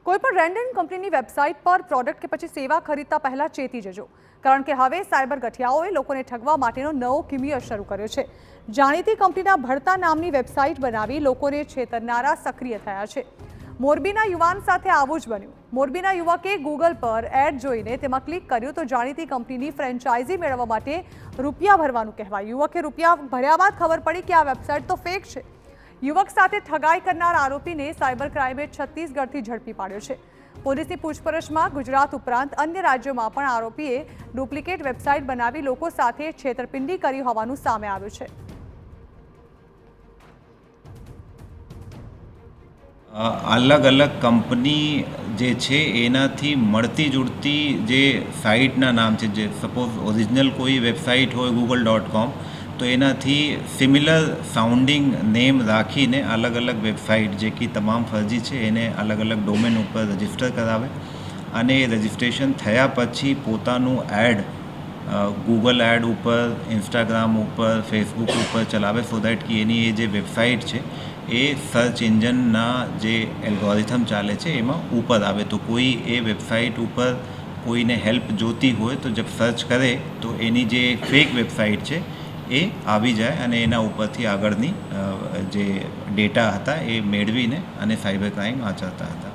કોઈપણ રેન્ડમ કંપનીની વેબસાઇટ પર પ્રોડક્ટ કે પછી સેવા ખરીદતા પહેલા ચેતી જજો, કારણ કે હવે સાયબર ગઠિયાઓએ લોકોને ઠગવા માટેનો નવો કિમિયો શરૂ કર્યો છે। જાણીતી કંપનીના ભળતા નામની વેબસાઇટ બનાવી લોકોને છેતરનારા સક્રિય થયા છે। મોરબીના યુવાન સાથે આવું જ બન્યું। મોરબીના યુવકે ગૂગલ પર એડ જોઈને તેમાં ક્લિક કર્યું તો જાણીતી કંપનીની ફ્રેન્ચાઇઝી મેળવવા માટે રૂપિયા ભરવાનું કહેવાયું। યુવકે રૂપિયા ભર્યા બાદ ખબર પડી કે આ વેબસાઇટ તો ફેક છે। યુવક સાથે ઠગાઈ કરનાર આરોપીને સાયબર ક્રાઇમે છત્તીસગઢથી ઝડપી પાડ્યો છે। પોલીસની પૂછપરછમાં ગુજરાત ઉપરાંત અન્ય રાજ્યોમાં પણ આરોપીએ ડુપ્લિકેટ વેબસાઇટ બનાવી લોકો સાથે છેતરપિંડી કરી હોવાનું સામે આવ્યું છે। अलग अलग कंपनी जे छे एनाथी मळती जुड़ती जे साइटना नाम छे, जे सपोज ओरिजिनल कोई वेबसाइट हो google.com तो एनाथी सिमिलर साउंडिंग नेम राखीने अलग अलग वेबसाइट जे की तमाम फर्जी छे एने अलग अलग डोमेन पर रजिस्टर करावे अने रजिस्ट्रेशन थया पछी पोतानुं एड गूगल एड ऊपर, इंस्टाग्राम ऊपर, फेसबुक ऊपर चलावे सो देट कि एनी ए जे वेबसाइट छे ए सर्च इंजनना जे एल्गोरिथम चाले छे एमां ऊपर आवे। तो कोई ए वेबसाइट ऊपर कोईने हेल्प जोती होय तो जब सर्च करे तो एनी जे फेक वेबसाइट छे ए आवी जाए अने एना उपरथी आगळनी जे डेटा हता ए मेळवीने अने साइबर क्राइम आचरता हता।